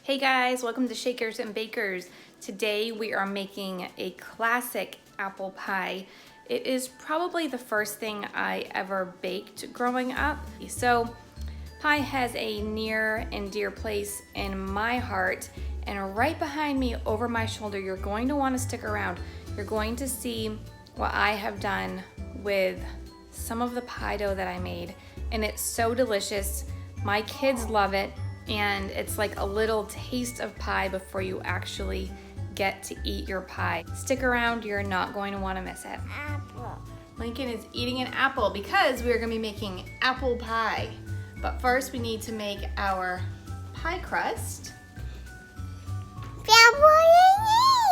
Hey guys, welcome to Shakers and Bakers. Today we are making a classic apple pie. It is probably the first thing I ever baked growing up. So pie has a near and dear place in my heart, and right behind me over my shoulder, you're going to want to stick around. You're going to see what I have done with some of the pie dough that I made, and it's so delicious. My kids love it. And it's like a little taste of pie before you actually get to eat your pie. Stick around, you're not going to want to miss it. Apple. Lincoln is eating an apple because we're going to be making apple pie. But first we need to make our pie crust.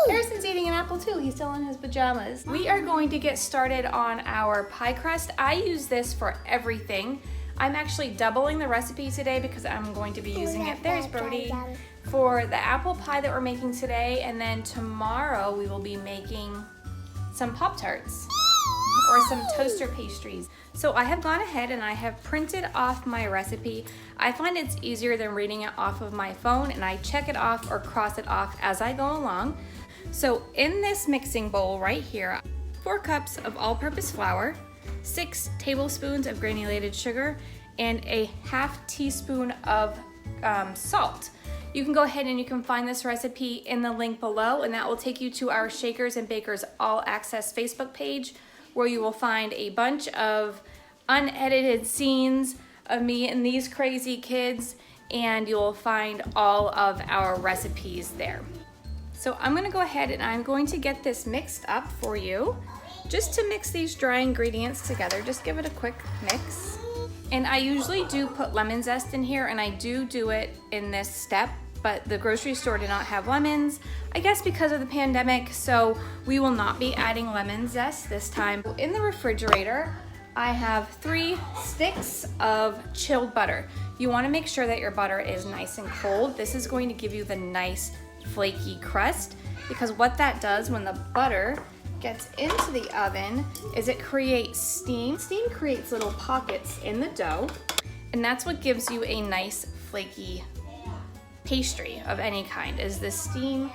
Harrison's eating an apple too. He's still in his pajamas. We are going to get started on our pie crust. I use this for everything. I'm actually doubling the recipe today because I'm going to be using it, there's Brody, for the apple pie that we're making today, and then tomorrow we will be making some Pop-Tarts or some toaster pastries. So I have gone ahead and I have printed off my recipe. I find it's easier than reading it off of my phone, and I check it off or cross it off as I go along. So in this mixing bowl right here, 4 cups of all-purpose flour, 6 tablespoons of granulated sugar, and a half teaspoon of salt. You can go ahead and you can find this recipe in the link below, and that will take you to our Shakers and Bakers All Access Facebook page, where you will find a bunch of unedited scenes of me and these crazy kids, and you'll find all of our recipes there. So I'm gonna go ahead and I'm going to get this mixed up for you. Just to mix these dry ingredients together, just give it a quick mix. And I usually do put lemon zest in here, and I do it in this step, but the grocery store did not have lemons, I guess because of the pandemic, so we will not be adding lemon zest this time. In the refrigerator, I have 3 sticks of chilled butter. You wanna make sure that your butter is nice and cold. This is going to give you the nice flaky crust, because what that does when the butter gets into the oven is it creates steam. Steam creates little pockets in the dough, and that's what gives you a nice flaky pastry of any kind, is the steam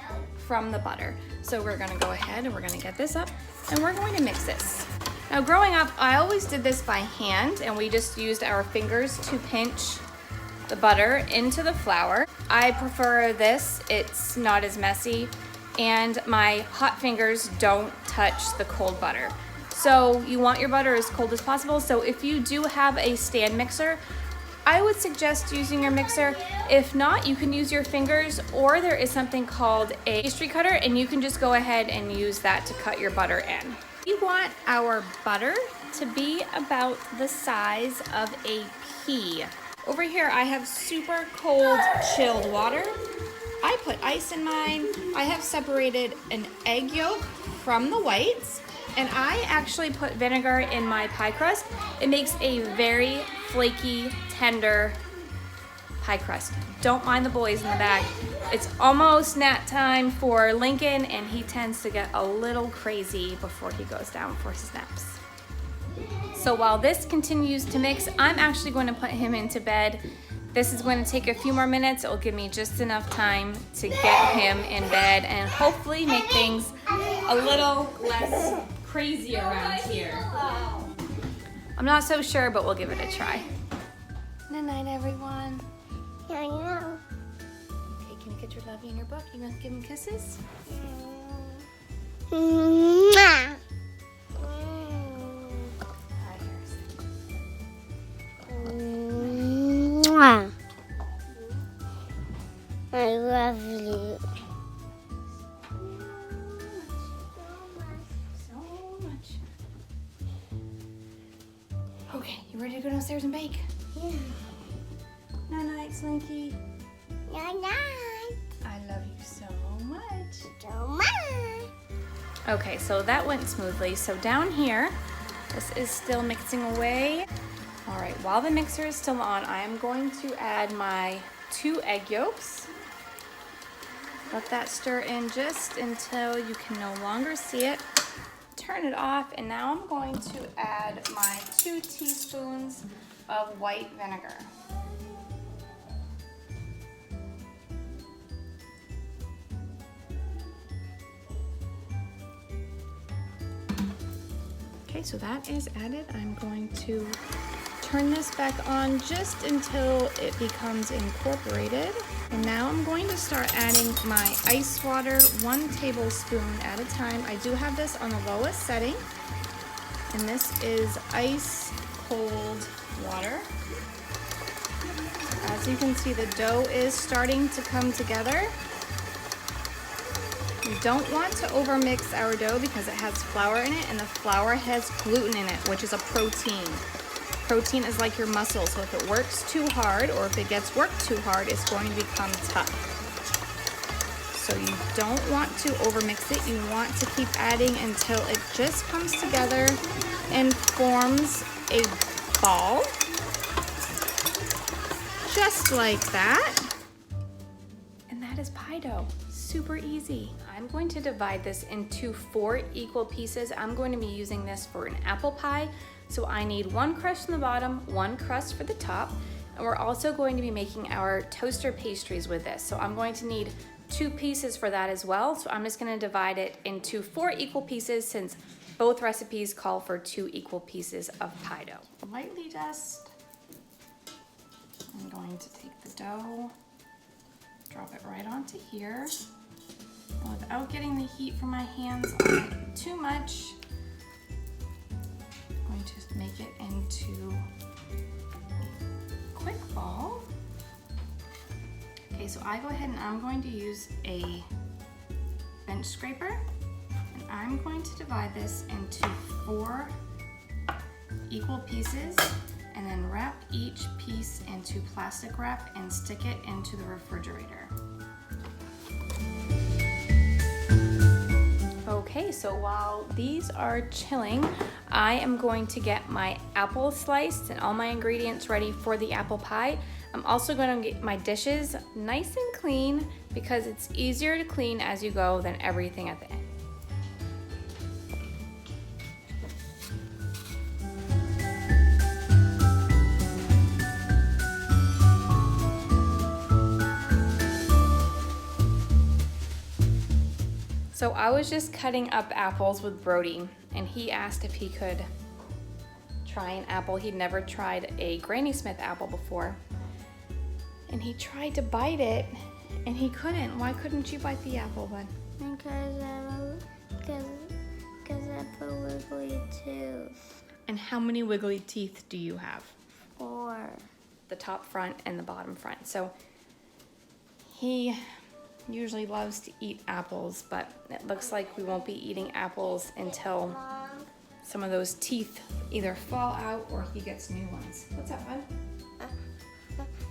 from the butter. So we're gonna go ahead and we're gonna get this up and we're going to mix this. Now growing up, I always did this by hand, and we just used our fingers to pinch the butter into the flour. I prefer this, it's not as messy, and my hot fingers don't touch the cold butter. So you want your butter as cold as possible. So if you do have a stand mixer, I would suggest using your mixer. If not, you can use your fingers, or there is something called a pastry cutter, and you can just go ahead and use that to cut your butter in. We want our butter to be about the size of a pea. Over here I have super cold chilled water. I put ice in mine. I have separated an egg yolk from the whites, and I actually put vinegar in my pie crust. It makes a very flaky, tender pie crust. Don't mind the boys in the back. It's almost nap time for Lincoln, and he tends to get a little crazy before he goes down for his naps. So while this continues to mix, I'm actually going to put him into bed. This is going to take a few more minutes. It will give me just enough time to get him in bed and hopefully make things a little less crazy around here. I'm not so sure, but we'll give it a try. Good night, everyone. I know. Okay, can you get your lovey in your book? You gonna give him kisses? Mwah. Hi, Mwah. I love you. So much. Okay, you ready to go downstairs and bake? Yeah. Night, Slinky. Night night. I love you so much. So much. Okay, so that went smoothly. So down here, this is still mixing away. All right, while the mixer is still on, I am going to add my 2 egg yolks. Let that stir in just until you can no longer see it. Turn it off, and now I'm going to add my 2 teaspoons of white vinegar. Okay, so that is added. I'm going to turn this back on just until it becomes incorporated. And now I'm going to start adding my ice water, 1 tablespoon at a time. I do have this on the lowest setting. And this is ice cold water. As you can see, the dough is starting to come together. We don't want to overmix our dough because it has flour in it, and the flour has gluten in it, which is a protein. Protein is like your muscle, so if it works too hard or if it gets worked too hard, it's going to become tough. So you don't want to overmix it. You want to keep adding until it just comes together and forms a ball. Just like that. And that is pie dough. Super easy. I'm going to divide this into 4 equal pieces. I'm going to be using this for an apple pie. So I need 1 crust from the bottom, 1 crust for the top. And we're also going to be making our toaster pastries with this. So I'm going to need 2 pieces for that as well. So I'm just going to divide it into 4 equal pieces since both recipes call for 2 equal pieces of pie dough. Lightly dust. I'm going to take the dough, drop it right onto here. And without getting the heat from my hands on it too much, I'm going to make it into a quick ball. Okay, so I go ahead and I'm going to use a bench scraper, and I'm going to divide this into 4 equal pieces and then wrap each piece into plastic wrap and stick it into the refrigerator. Okay, so while these are chilling, I am going to get my apple sliced and all my ingredients ready for the apple pie. I'm also going to get my dishes nice and clean because it's easier to clean as you go than everything at the end. So I was just cutting up apples with Brody, and he asked if he could try an apple. He'd never tried a Granny Smith apple before. And he tried to bite it, and he couldn't. Why couldn't you bite the apple, bud? Because I have a wiggly tooth. And how many wiggly teeth do you have? 4. The top front and the bottom front. So he usually loves to eat apples, but it looks like we won't be eating apples until Mom, some of those teeth either fall out or he gets new ones. What's up, bud?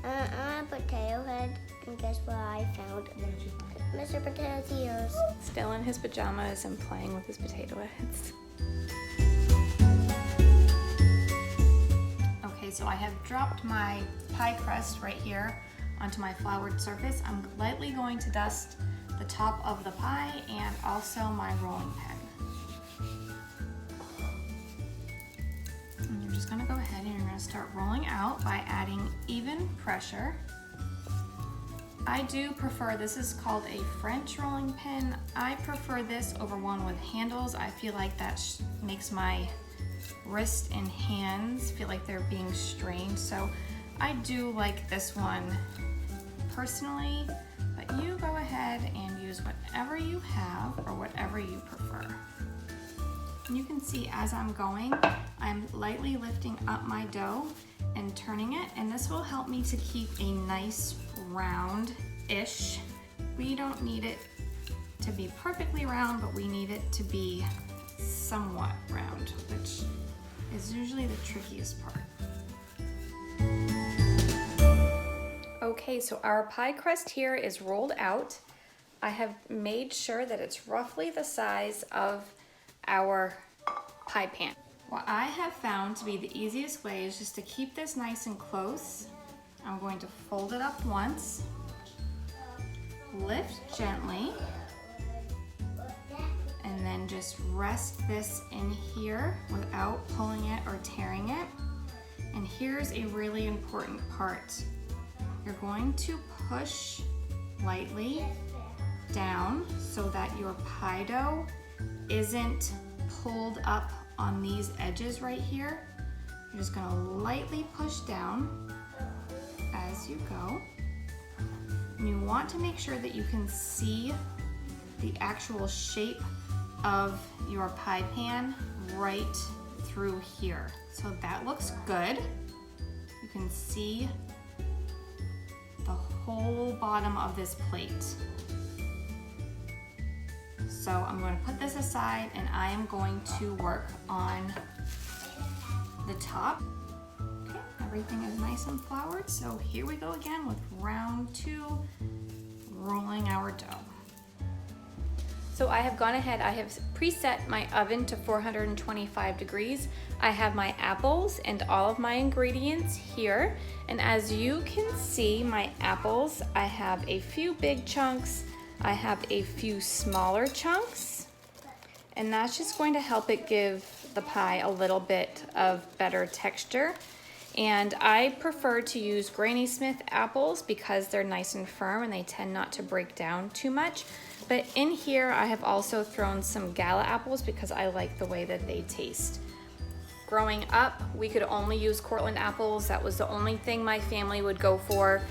I'm a potato head, and guess what I found? What did you find? Mr. Potato's ears. Still in his pajamas and playing with his potato heads. Okay, so I have dropped my pie crust right here onto my floured surface. I'm lightly going to dust the top of the pie and also my rolling pin. And you're just gonna go ahead and you're gonna start rolling out by adding even pressure. I do prefer, this is called a French rolling pin. I prefer this over one with handles. I feel like that makes my wrist and hands feel like they're being strained. So I do like this one personally, but you go ahead and use whatever you have or whatever you prefer. And you can see as I'm going, I'm lightly lifting up my dough and turning it, and this will help me to keep a nice round-ish. We don't need it to be perfectly round, but we need it to be somewhat round, which is usually the trickiest part. Okay, so our pie crust here is rolled out. I have made sure that it's roughly the size of our pie pan. What I have found to be the easiest way is just to keep this nice and close. I'm going to fold it up once, lift gently, and then just rest this in here without pulling it or tearing it. And here's a really important part. You're going to push lightly down so that your pie dough isn't pulled up on these edges right here. You're just gonna lightly push down as you go. And you want to make sure that you can see the actual shape of your pie pan right through here. So that looks good. You can see the whole bottom of this plate. So I'm going to put this aside and I am going to work on the top. Okay, everything is nice and floured. So here we go again with round 2, rolling our dough. So I have gone ahead, I have preset my oven to 425 degrees. I have my apples and all of my ingredients here. And as you can see, my apples, I have a few big chunks, I have a few smaller chunks, and that's just going to help it give the pie a little bit of better texture. And I prefer to use Granny Smith apples because they're nice and firm and they tend not to break down too much. But in here, I have also thrown some Gala apples because I like the way that they taste. Growing up, we could only use Cortland apples. That was the only thing my family would go for.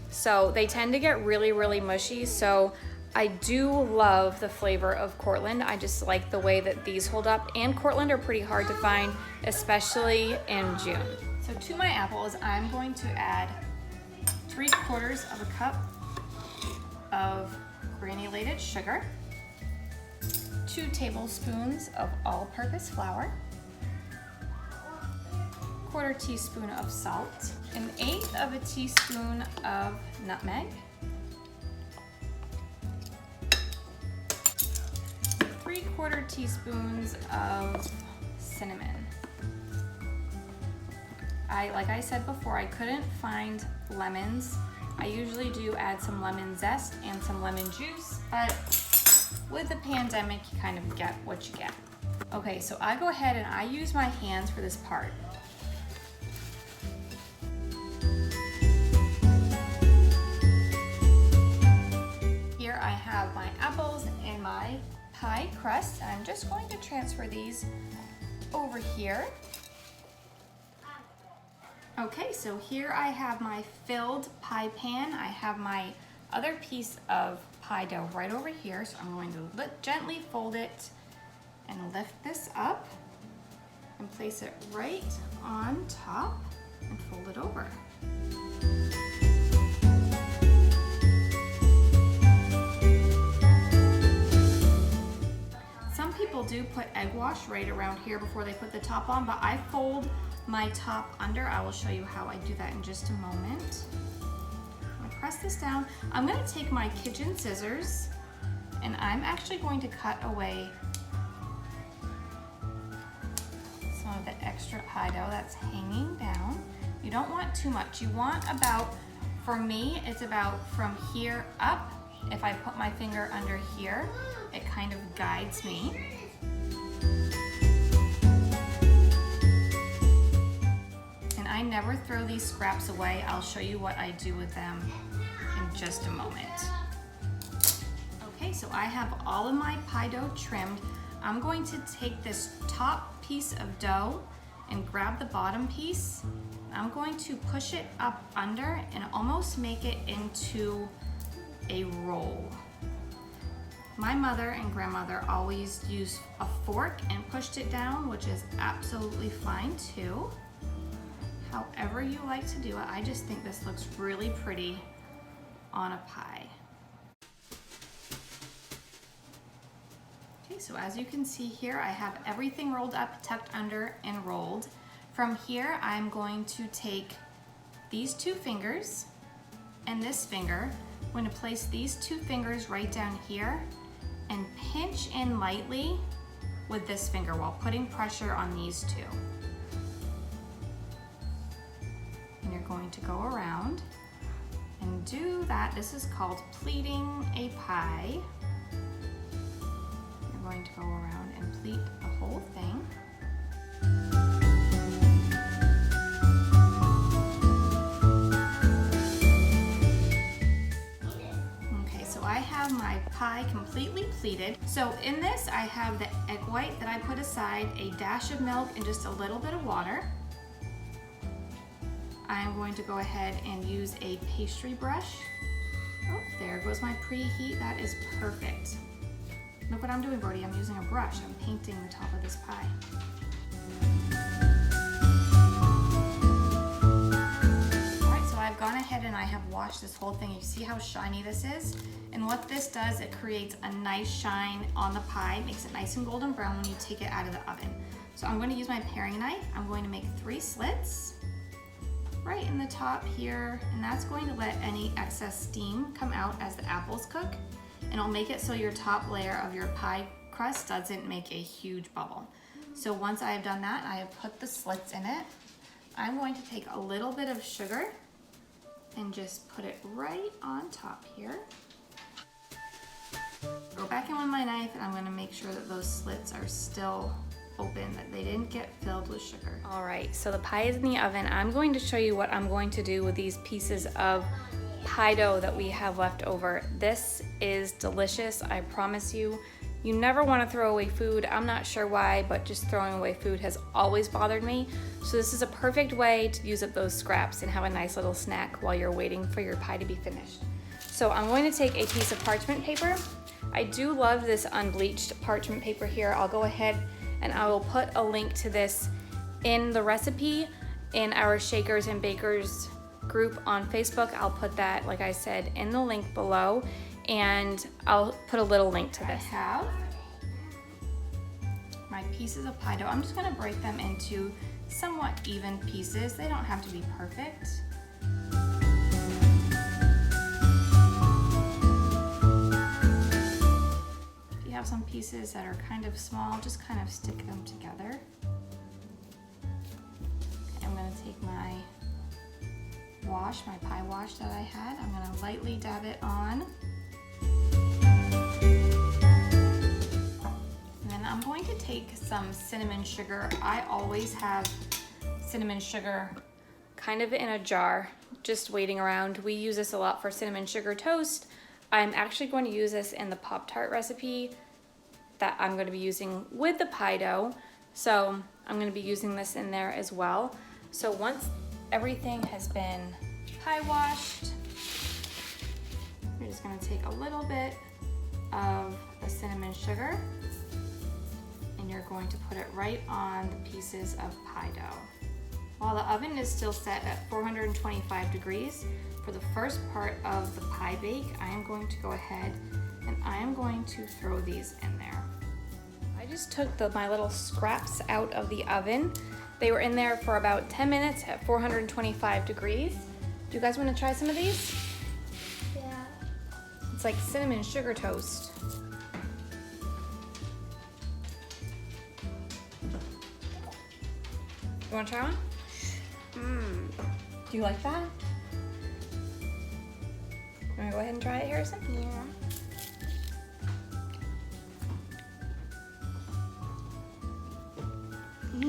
So they tend to get really, really mushy. So I do love the flavor of Cortland. I just like the way that these hold up. And Cortland are pretty hard to find, especially in June. So to my apples, I'm going to add 3/4 of a cup of granulated sugar, 2 tablespoons of all-purpose flour, 1/4 teaspoon of salt, 1/8 of a teaspoon of nutmeg, 3/4 teaspoons of cinnamon. Like I said before, I couldn't find lemons. I usually do add some lemon zest and some lemon juice, but with the pandemic, you kind of get what you get. Okay, so I go ahead and I use my hands for this part. Here I have my apples and my pie crust, and I'm just going to transfer these over here. Okay, so here I have my filled pie pan. I have my other piece of pie dough right over here. So I'm going to gently fold it and lift this up and place it right on top and fold it over. Some people do put egg wash right around here before they put the top on, but I fold my top under. I will show you how I do that in just a moment. I'm gonna press this down. I'm gonna take my kitchen scissors and I'm actually going to cut away some of the extra pie dough that's hanging down. You don't want too much. You want about, for me, it's about from here up. If I put my finger under here, it kind of guides me. I never throw these scraps away. I'll show you what I do with them in just a moment. Okay, so I have all of my pie dough trimmed. I'm going to take this top piece of dough and grab the bottom piece. I'm going to push it up under and almost make it into a roll. My mother and grandmother always used a fork and pushed it down, which is absolutely fine too. However you like to do it, I just think this looks really pretty on a pie. Okay, so as you can see here, I have everything rolled up, tucked under, and rolled. From here, I'm going to take these 2 fingers and this finger. I'm going to place these 2 fingers right down here and pinch in lightly with this finger while putting pressure on these 2. And you're going to go around and do that. This is called pleating a pie. You're going to go around and pleat the whole thing. Okay, so I have my pie completely pleated. So in this, I have the egg white that I put aside, a dash of milk, and just a little bit of water. I'm going to go ahead and use a pastry brush. Oh, there goes my preheat. That is perfect. Look what I'm doing, Brody. I'm using a brush. I'm painting the top of this pie. I've gone ahead and I have washed this whole thing. You see how shiny this is? And what this does, it creates a nice shine on the pie, makes it nice and golden brown when you take it out of the oven. So I'm going to use my paring knife. I'm going to make 3 slits right in the top here, and that's going to let any excess steam come out as the apples cook, and it'll make it so your top layer of your pie crust doesn't make a huge bubble. So once I have done that, I have put the slits in it. I'm going to take a little bit of sugar and just put it right on top here. Go back in with my knife and I'm gonna make sure that those slits are still open, that they didn't get filled with sugar. All right, so the pie is in the oven. I'm going to show you what I'm going to do with these pieces of pie dough that we have left over. This is delicious, I promise you. You never want to throw away food. I'm not sure why, but just throwing away food has always bothered me. So this is a perfect way to use up those scraps and have a nice little snack while you're waiting for your pie to be finished. So I'm going to take a piece of parchment paper. I do love this unbleached parchment paper here. I'll go ahead and I will put a link to this in the recipe in our Shakers and Bakers group on Facebook. I'll put that, like I said, in the link below. And I'll put a little link to this. I have my pieces of pie dough. I'm just gonna break them into somewhat even pieces. They don't have to be perfect. If you have some pieces that are kind of small, just kind of stick them together. I'm gonna take my wash, my pie wash that I had. I'm gonna lightly dab it on. I'm going to take some cinnamon sugar. I always have cinnamon sugar kind of in a jar, just waiting around. We use this a lot for cinnamon sugar toast. I'm actually going to use this in the Pop-Tart recipe that I'm going to be using with the pie dough. So I'm going to be using this in there as well. So once everything has been pie washed, we're just going to take a little bit of the cinnamon sugar, and you're going to put it right on the pieces of pie dough. While the oven is still set at 425 degrees, for the first part of the pie bake, I am going to go ahead and I am going to throw these in there. I just took my little scraps out of the oven. They were in there for about 10 minutes at 425 degrees. Do you guys want to try some of these? Yeah. It's like cinnamon sugar toast. You want to try one? Do you like that? You want to go ahead and try it, Harrison? Yeah.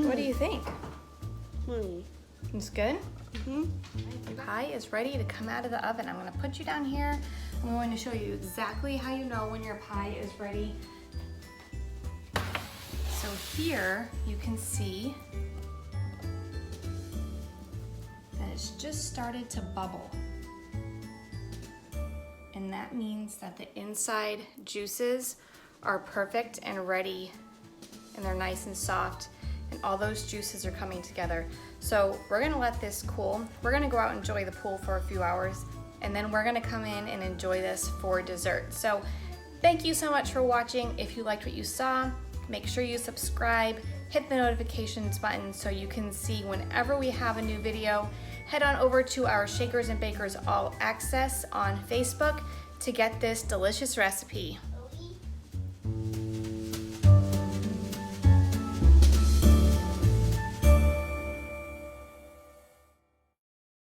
What do you think? Hmm. It's good? Mm-hmm. The pie is ready to come out of the oven. I'm going to put you down here. I'm going to show you exactly how you know when your pie is ready. So here you can see that it's just started to bubble. And that means that the inside juices are perfect and ready, and they're nice and soft, and all those juices are coming together. So we're gonna let this cool. We're gonna go out and enjoy the pool for a few hours, and then we're gonna come in and enjoy this for dessert. So thank you so much for watching. If you liked what you saw, make sure you subscribe, hit the notifications button so you can see whenever we have a new video. Head on over to our Shakers and Bakers All Access on Facebook to get this delicious recipe.